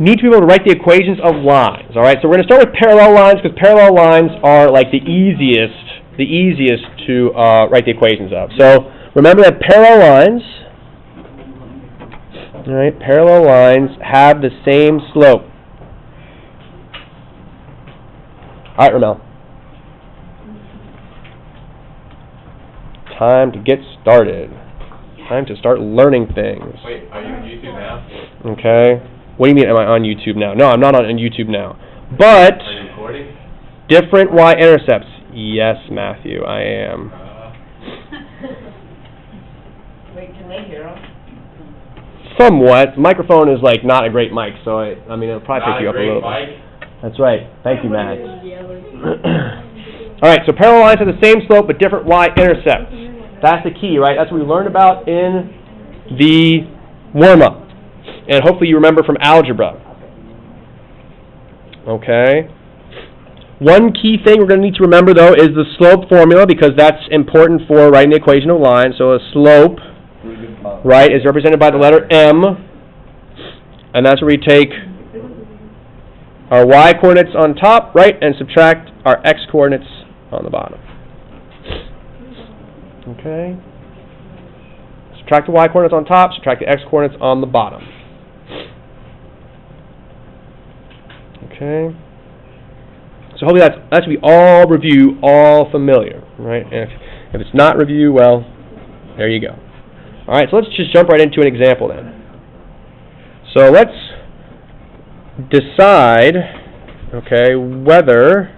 need to be able to write the equations of lines. All right, so we're going to start with parallel lines because parallel lines are like the easiest to write the equations of. So remember that parallel lines have the same slope. All right, Ramel. Time to get started. Time to start learning things. Wait, are you on YouTube now? Okay. What do you mean, am I on YouTube now? No, I'm not on YouTube now. But are you recording? Different y-intercepts. Yes, Matthew, I am. Wait, can they hear us? Somewhat. The microphone is like not a great mic, so I mean it'll probably pick you up a little bit. That's right. Thank you, Matt. All right, so parallel lines have the same slope but different y-intercepts. That's the key, right? That's what we learned about in the warm-up. And hopefully you remember from algebra. Okay. One key thing we're going to need to remember, though, is the slope formula, because that's important for writing the equation of line. So a slope, right, is represented by the letter M. And that's where we take our y-coordinates on top, right, and subtract our x-coordinates on the bottom. Okay. Subtract the y-coordinates on top, subtract the x-coordinates on the bottom. Okay. So hopefully that should be all review, all familiar, right? And if it's not review, well, there you go. All right, so let's just jump right into an example then. So let's decide, okay, whether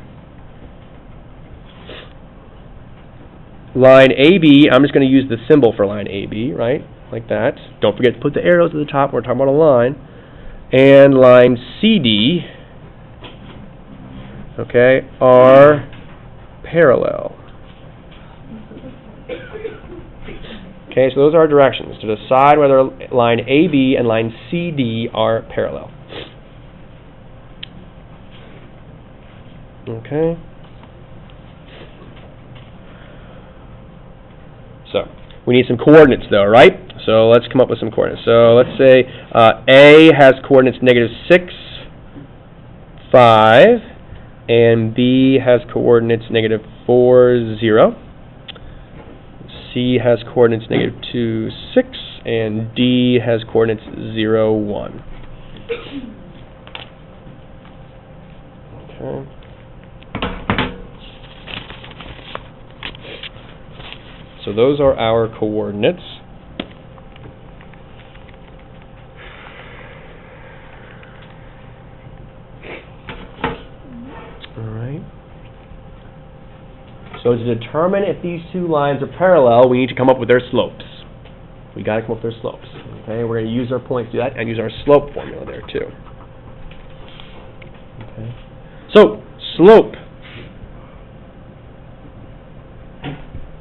line AB, I'm just going to use the symbol for line AB, right, like that. Don't forget to put the arrows at the top. We're talking about a line. And line CD, okay, are parallel. Okay, so those are our directions to decide whether line AB and line CD are parallel. Okay. So we need some coordinates, though, right? So let's come up with some coordinates. So let's say A has coordinates -6, 5, and B has coordinates -4, 0. C has coordinates -2, 6, and D has coordinates 0, 1. Okay. So those are our coordinates. So to determine if these two lines are parallel, we need to come up with their slopes. We got to come up with their slopes. Okay, we're going to use our points to do that and use our slope formula there too. Okay. So slope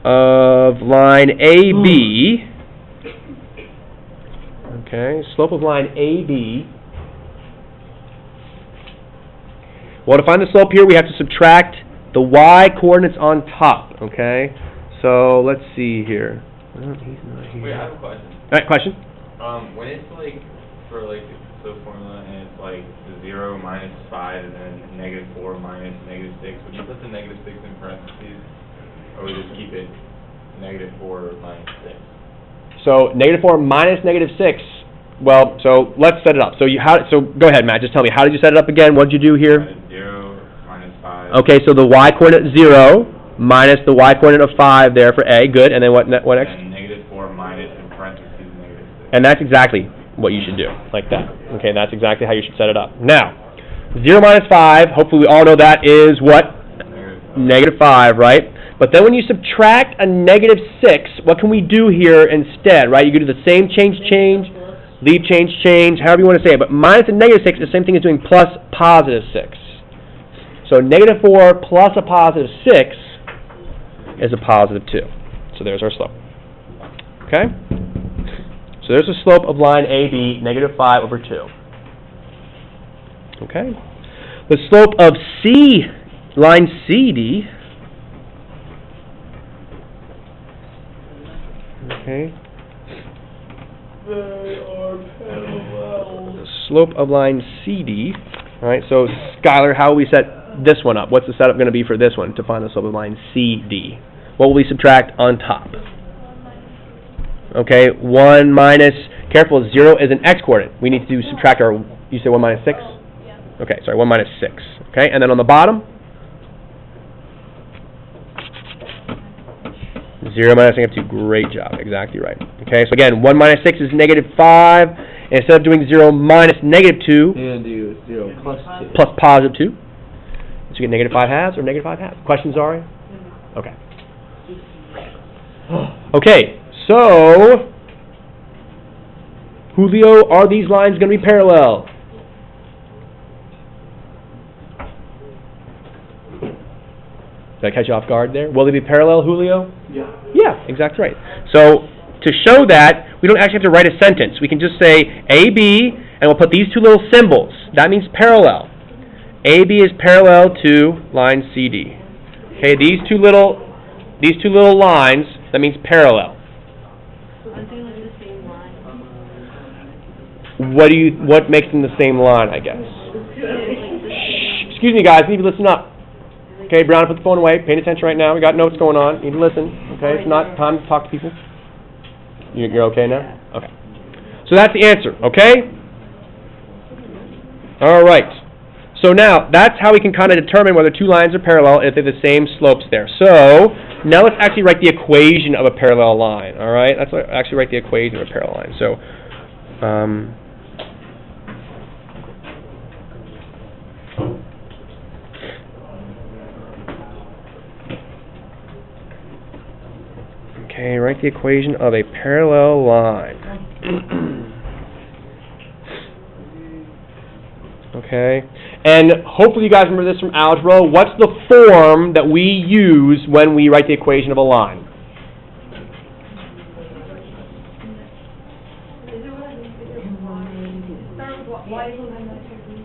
of line AB. Okay, slope of line AB. Well, to find the slope here, we have to subtract the y-coordinates on top, okay? So let's see here. Well, he's not here. Wait, I have a question. All right, question? When it's like, for like the formula, and it's like 0 minus 5 and then -4 minus -6, would you put the -6 in parentheses? Or would you just keep it -4 minus 6? So -4 minus -6. Well, so let's set it up. So go ahead, Matt. Just tell me, how did you set it up again? What did you do here? 0 minus 5. Okay, so the y-coordinate 0 minus the y-coordinate of 5 there for A. Good. And then what next? And -4 minus in parentheses -6. And that's exactly what you should do, like that. Okay, that's exactly how you should set it up. Now, 0 minus 5, hopefully we all know that is what? -5, right? But then when you subtract a -6, what can we do here instead, right? You can do the same change, leave change, however you want to say it. But minus a -6 is the same thing as doing plus +6. So -4 plus a +6 is a +2. So there's our slope. Okay? So there's the slope of line AB, -5/2. Okay? The slope of C, line CD, okay? They are parallel. The slope of line CD. All right, so Skylar, how will we set this one up? What's the setup going to be for this one to find the slope of line CD? What will we subtract on top? Okay, 1 minus, careful, 0 is an x-coordinate. We need to subtract our, you say 1 minus 6? Okay, sorry, 1 minus 6. Okay, and then on the bottom? 0 minus negative 2. Great job, exactly right. Okay, so again, 1 minus 6 is negative 5. Instead of doing 0 minus negative 2, You're going to do 0 plus 2. plus positive 2. So you get negative 5 halves or negative 5 halves. Questions, Ari? Okay. Okay, so, Julio, are these lines going to be parallel? Did I catch you off guard there? Will they be parallel, Julio? Yeah. Yeah, exactly right. So, to show that, we don't actually have to write a sentence. We can just say AB, and we'll put these two little symbols. That means parallel. AB is parallel to line CD. Okay, these two little lines, that means parallel. Aren't they like the same line? What makes them the same line, I guess? Shh, excuse me, guys, you need to listen up. Okay, Brown, put the phone away. Paying attention right now. We got notes going on. You need to listen. Okay, it's not time to talk to people. You're okay now? Okay. So that's the answer, okay? All right. So now, that's how we can kind of determine whether two lines are parallel if they're the same slopes there. So, now let's actually write the equation of a parallel line, all right? Let's actually write the equation of a parallel line. So, okay, write the equation of a parallel line. Okay, and hopefully you guys remember this from algebra. What's the form that we use when we write the equation of a line?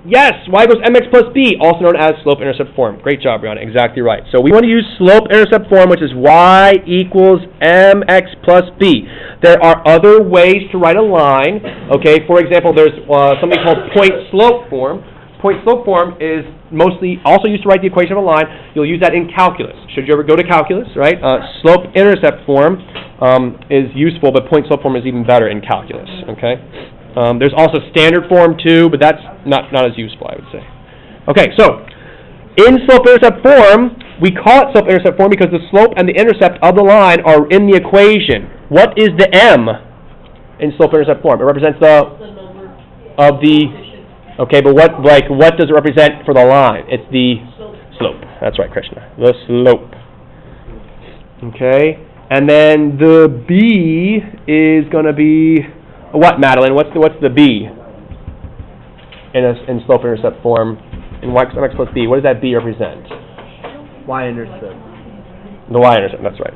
Yes, y equals mx plus b, also known as slope-intercept form. Great job, Brianna. Exactly right. So we want to use slope-intercept form, which is y equals mx plus b. There are other ways to write a line. Okay, for example, there's something called point-slope form. Point-slope form is mostly also used to write the equation of a line. You'll use that in calculus. Should you ever go to calculus, right? Slope-intercept form is useful, but point-slope form is even better in calculus. Okay. There's also standard form too, but that's not as useful, I would say. Okay, so in slope-intercept form, we call it slope-intercept form because the slope and the intercept of the line are in the equation. What is the m in slope-intercept form? It represents the number of the. Okay, but what does it represent for the line? It's the slope. That's right, Krishna. The slope. Okay, and then the b is going to be. What, Madeline? What's the b in slope-intercept form? In y equals mx plus b, what does that b represent? Y-intercept. The y-intercept, that's right.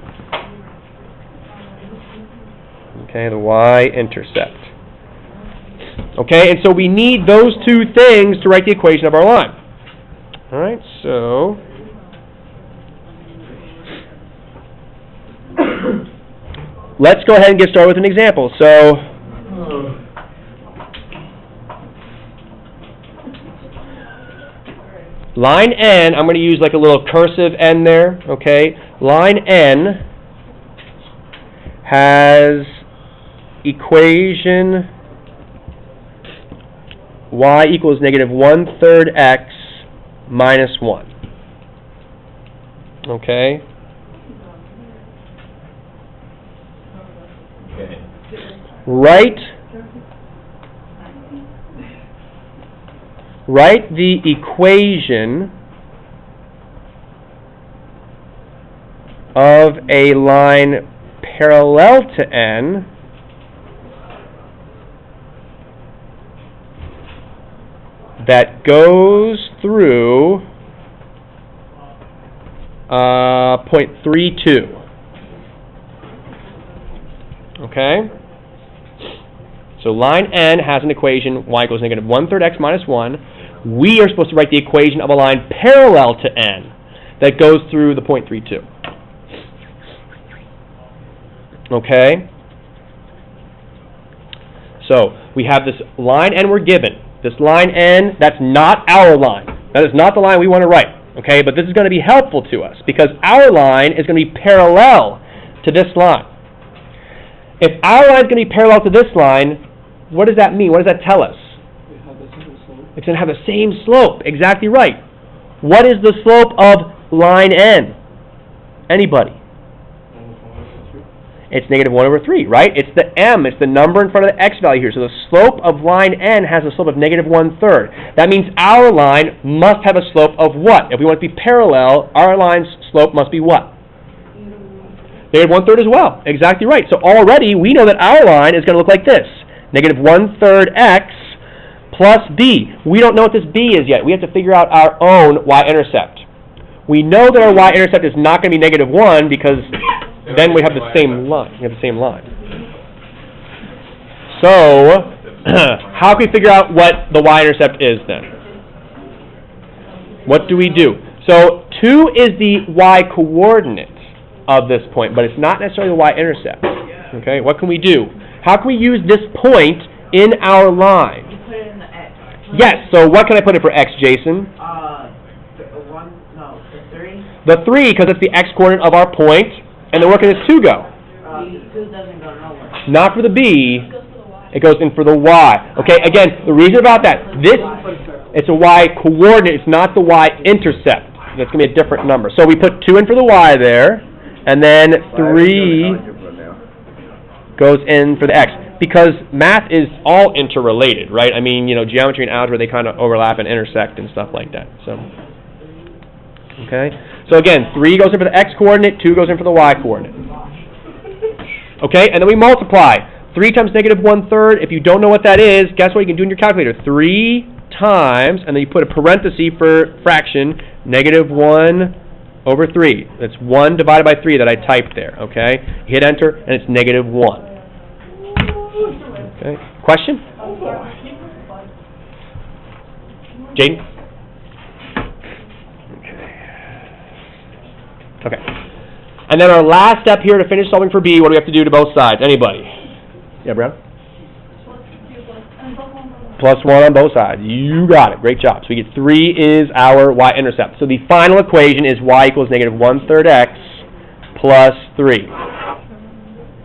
Okay, the y-intercept. Okay, and so we need those two things to write the equation of our line. All right, so let's go ahead and get started with an example. So line N, I'm going to use like a little cursive N there, okay? Line N has equation y equals negative 1/3 x minus 1. Okay? Okay. Write the equation of a line parallel to N that goes through point 32. Okay? So line N has an equation, y equals negative 1/3 x minus 1. We are supposed to write the equation of a line parallel to N that goes through the point 32. Okay? So we have this line N we're given. This line N, that's not our line. That is not the line we want to write, okay? But this is going to be helpful to us because our line is going to be parallel to this line. If our line is going to be parallel to this line, what does that mean? What does that tell us? It's going to have the same slope. Exactly right. What is the slope of line N? Anybody? It's -1/3, right? It's the m. It's the number in front of the x value here. So the slope of line N has a slope of -1/3. That means our line must have a slope of what? If we want to be parallel, our line's slope must be what? -1/3 as well. Exactly right. So already we know that our line is going to look like this. -1/3 x plus b. We don't know what this b is yet. We have to figure out our own y-intercept. We know that our y-intercept is not going to be -1 because then we have the same line. We have the same line. So, how can we figure out what the y-intercept is then? What do we do? So, 2 is the y-coordinate of this point, but it's not necessarily the y-intercept. Okay, what can we do? How can we use this point in our line? You put it in the x. Yes, so what can I put in for x, Jason? The 3. The 3, because it's the x-coordinate of our point, and then where can this 2 go? 2 doesn't go nowhere. Not for the b, it goes in for the y. Okay, again, the reason about that, it's a y-coordinate, it's not the y-intercept. That's going to be a different number. So we put 2 in for the y there, and then 3 goes in for the x. Because math is all interrelated, right? I mean, geometry and algebra, they kind of overlap and intersect and stuff like that. So, okay? So again, 3 goes in for the x-coordinate, 2 goes in for the y-coordinate. Okay, and then we multiply. 3 times -1/3, if you don't know what that is, guess what you can do in your calculator? 3 times, and then you put a parenthesis for fraction, -1/3. That's 1 divided by 3 that I typed there, okay? Hit enter, and it's -1. Okay, question? Jaden? Okay. And then our last step here to finish solving for b, what do we have to do to both sides? Anybody? Yeah, Brown? +1 on both sides. You got it. Great job. So we get 3 is our y-intercept. So the final equation is y equals -1/3 x plus 3.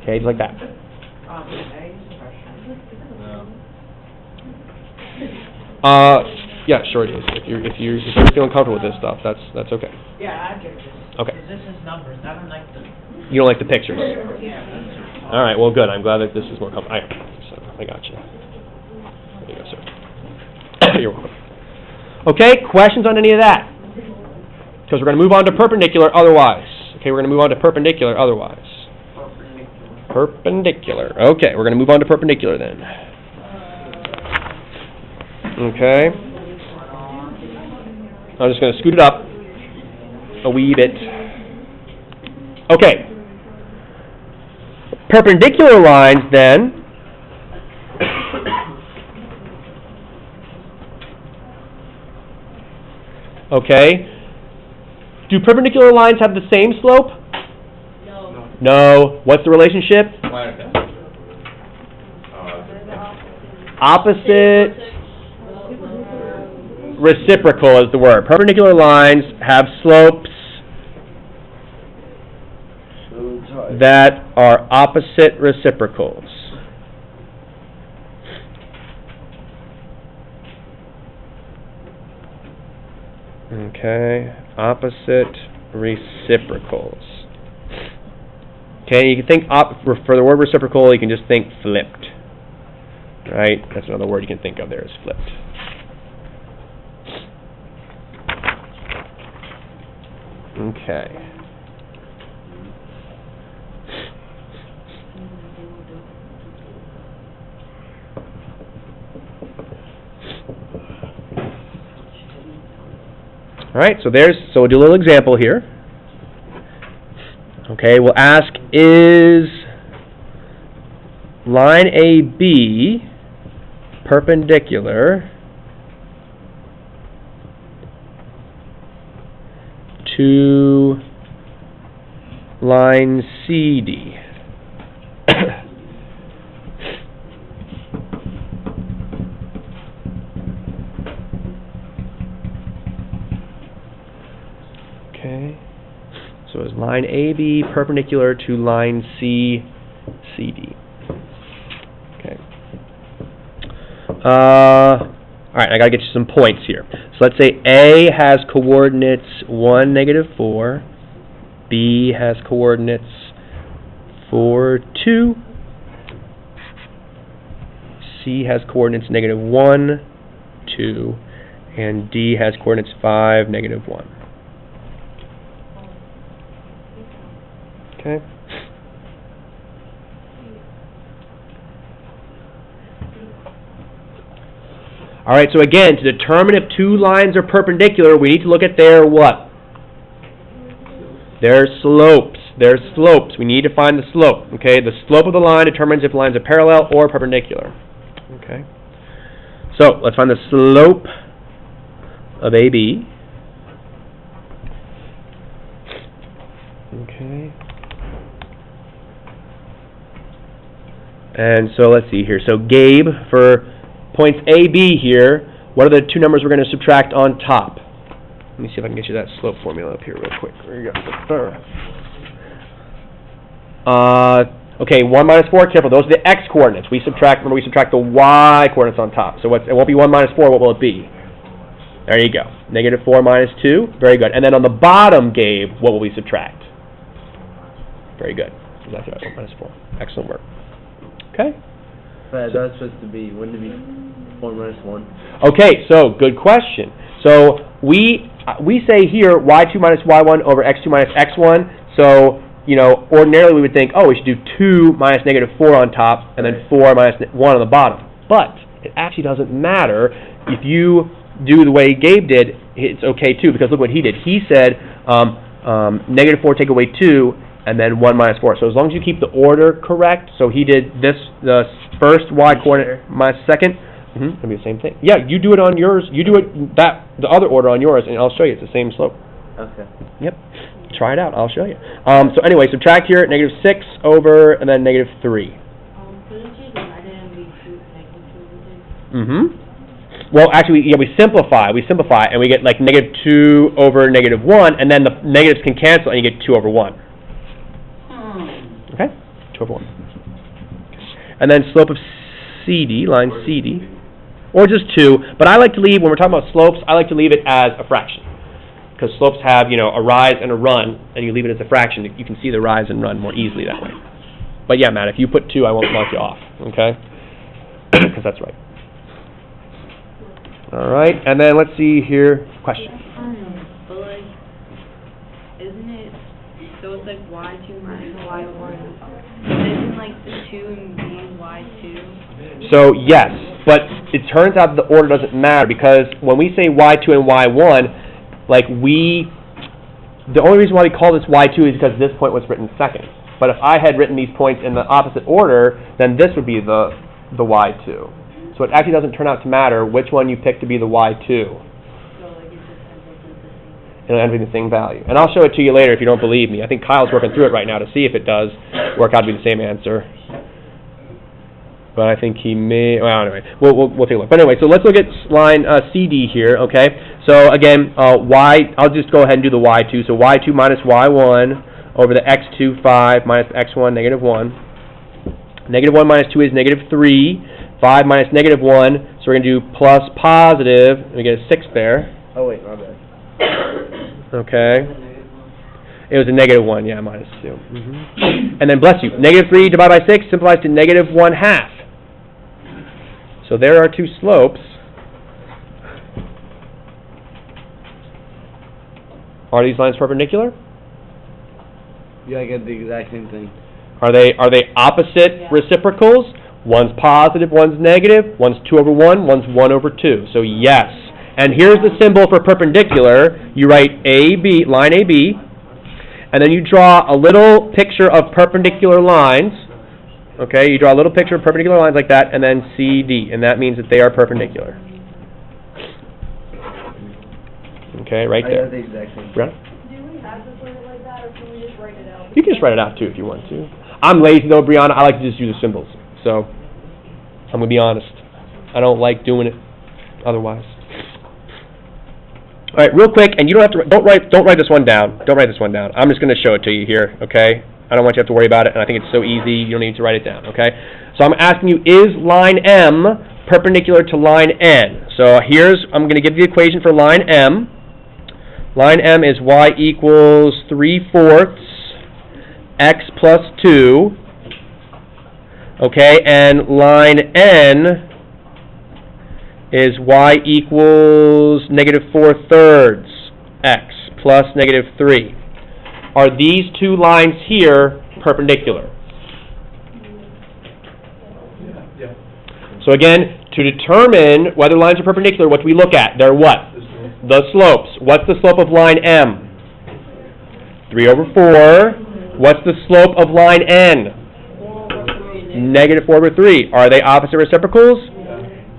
Okay, just like that. Yeah, sure it is. If you're feeling comfortable with this stuff, that's okay. Yeah, I get this. Okay. This is numbers. I don't like the... You don't like the pictures? Yeah. All right, well, good. I'm glad that this is more comfortable. So I got you. There you go, sir. You're welcome. Okay, questions on any of that? Because we're going to move on to perpendicular otherwise. Okay, we're going to move on to perpendicular otherwise. Perpendicular. Okay, we're going to move on to perpendicular then. Okay. I'm just going to scoot it up a wee bit. Okay. Perpendicular lines, then, okay. Do perpendicular lines have the same slope? No. No. What's the relationship? Opposite reciprocal is the word. Perpendicular lines have slopes that are opposite reciprocals. Okay, opposite reciprocals. Okay, you can think for the word reciprocal, you can just think flipped. Right? That's another word you can think of there is flipped. Okay. All right, so we'll do a little example here. Okay, we'll ask, is line AB perpendicular to line CD? Okay. So is line AB perpendicular to line CD? Okay. Alright, I gotta get you some points here. So let's say A has coordinates 1, -4. B has coordinates 4, 2. C has coordinates -1, 2. And D has coordinates 5, -1. Okay. All right, so again, to determine if two lines are perpendicular, we need to look at their what? Their slopes. Their slopes. We need to find the slope. Okay, the slope of the line determines if lines are parallel or perpendicular. Okay. So let's find the slope of AB. Okay. And so let's see here. So Gabe, for points A, B here, what are the two numbers we're going to subtract on top? Let me see if I can get you that slope formula up here real quick. There you go. Okay, 1 minus 4, careful. Those are the x coordinates. We subtract, remember, we subtract the y coordinates on top. So it won't be 1 minus 4. What will it be? There you go. -4 minus 2. Very good. And then on the bottom, Gabe, what will we subtract? Very good. That's right, 1 minus 4. Excellent work. Okay. But that's supposed to be, wouldn't it be 4 minus 1? Okay, so good question. So we say here y2 minus y1 over x2 minus x1. So, you know, ordinarily we would think, oh, we should do 2 minus -4 on top and then 4 minus 1 on the bottom. But it actually doesn't matter. If you do the way Gabe did, it's okay too, because look what he did. He said -4 take away 2 and then 1 minus 4. So as long as you keep the order correct, so he did this, the first y coordinate minus second, it'll be the same thing. Yeah, you do it on yours, you do it the other order on yours, and I'll show you. It's the same slope. Okay. Yep. Try it out. I'll show you. So anyway, subtract here, -6 over, and then -3. Couldn't you divide it and be -2 over 6? Well, actually, yeah, we simplify, and we get like -2 over -1, and then the negatives can cancel, and you get 2 over 1. Okay? 2 over 1. And then slope of CD, line CD, or just 2. But I like to leave, when we're talking about slopes, I like to leave it as a fraction. Because slopes have, you know, a rise and a run, and you leave it as a fraction. You can see the rise and run more easily that way. But yeah, Matt, if you put 2, I won't mark you off, okay? Because that's right. All right, and then let's see here. Question. But like, isn't it, so it's like y2 minus y1, isn't like the 2 and b y2? So yes, but it turns out the order doesn't matter, because when we say y2 and y1, like the only reason why we call this y2 is because this point was written second. But if I had written these points in the opposite order, then this would be the y2. So it actually doesn't turn out to matter which one you pick to be the y2. So like it just It'll end up being the same value. And I'll show it to you later if you don't believe me. I think Kyle's working through it right now to see if it does work out to be the same answer. But I think he may, well, anyway, we'll take a look. But anyway, so let's look at line CD here, okay? So again, I'll just go ahead and do the y2. So y2 minus y1 over the x2, 5, minus x1, -1. -1 minus 2 is -3. 5 minus -1, so we're going to do plus positive, and we get a 6 there. Oh wait, my bad. Okay. It was a -1, yeah, minus 2. And then, bless you, -3 divided by 6 simplifies to -1/2. So there are two slopes. Are these lines perpendicular? Yeah, I get the exact same thing. Are they opposite reciprocals? One's positive, one's negative. One's 2 over 1, one's 1 over 2. So yes. And here's the symbol for perpendicular. You write AB, line AB, and then you draw a little picture of perpendicular lines. Okay, you draw a little picture of perpendicular lines like that, and then CD, and that means that they are perpendicular. Okay, right I there. got the exact same. Brianna? Do we have to put it like that, or can we just write it out? You can just write it out too if you want to. I'm lazy though, Brianna. I like to just use the symbols. So, I'm going to be honest. I don't like doing it otherwise. All right, real quick, and you don't have to don't write this one down. Don't write this one down. I'm just going to show it to you here, okay? I don't want you to have to worry about it, and I think it's so easy you don't need to write it down, okay? So I'm asking you, is line M perpendicular to line N? So I'm going to give the equation for line M. Line M is y equals 3/4 x plus 2. Okay, and line N is y equals -4/3 x plus -3. Are these two lines here perpendicular? Yeah. So again, to determine whether lines are perpendicular, what do we look at? They're what? The slopes. What's the slope of line M? 3/4. What's the slope of line N? -4/3. Are they opposite reciprocals?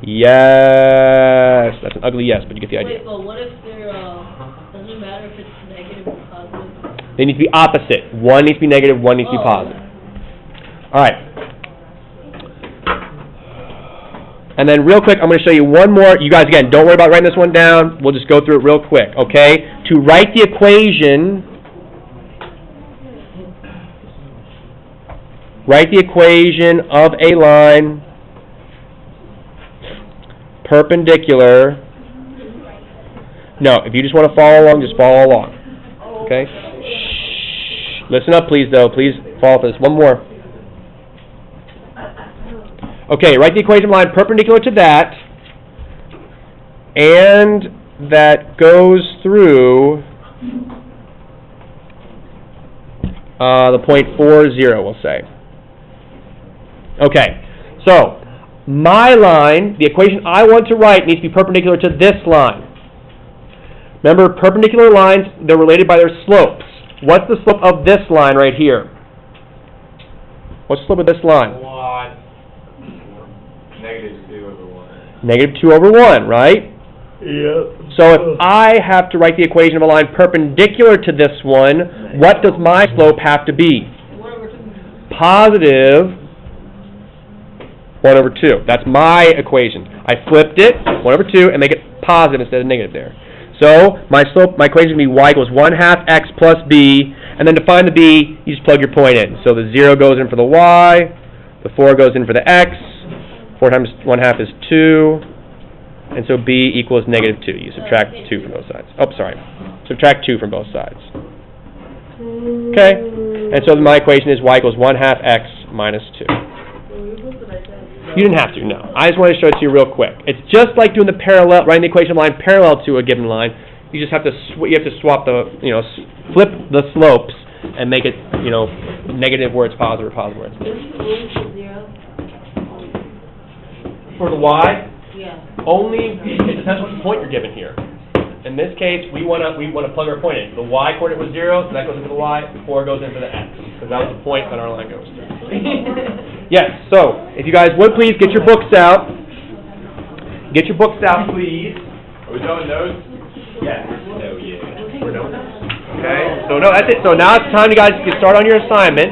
Yes. That's an ugly yes, but you get the idea. Wait, but what if they're, doesn't matter if it's negative or positive? They need to be opposite. One needs to be negative, one needs to be positive. All right. And then real quick, I'm going to show you one more. You guys, again, don't worry about writing this one down. We'll just go through it real quick, okay? To write the equation, of a line perpendicular. No, if you just want to follow along, just follow along. Okay? Shh. Listen up, please, though. Please follow this. One more. Okay, write the equation of a line perpendicular to that, and that goes through the point 40, we'll say. Okay, so my line, the equation I want to write, needs to be perpendicular to this line. Remember, perpendicular lines, they're related by their slopes. What's the slope of this line right here? What's the slope of this line? -2/1. -2/1, right? Yep. So if I have to write the equation of a line perpendicular to this one, what does my slope have to be? Positive 1/2. That's my equation. I flipped it, 1/2, and make it positive instead of negative there. So my equation is going to be y equals 1/2 x plus b, and then to find the b, you just plug your point in. So the 0 goes in for the y, the 4 goes in for the x, 4 times 1/2 is 2, and so b equals -2. You subtract 2 from both sides. Oh, sorry. Subtract 2 from both sides. Okay? And so my equation is y equals 1/2 x minus 2. You didn't have to, no. I just wanted to show it to you real quick. It's just like doing the parallel, writing the equation of line parallel to a given line. You just have to swap the, flip the slopes and make it, negative where it's positive or positive where it's negative. For the y, Yeah. only it depends what point you're given here. In this case, we want to plug our point in. The y coordinate was 0, so that goes into the y. 4 goes in for the x, because that was the point that our line goes to. Yes. So, if you guys would please get your books out. Get your books out, please. Are we doing those? Yes. Oh, yeah. We're doing this. Okay. So no, that's it. So now it's time you guys to start on your assignment.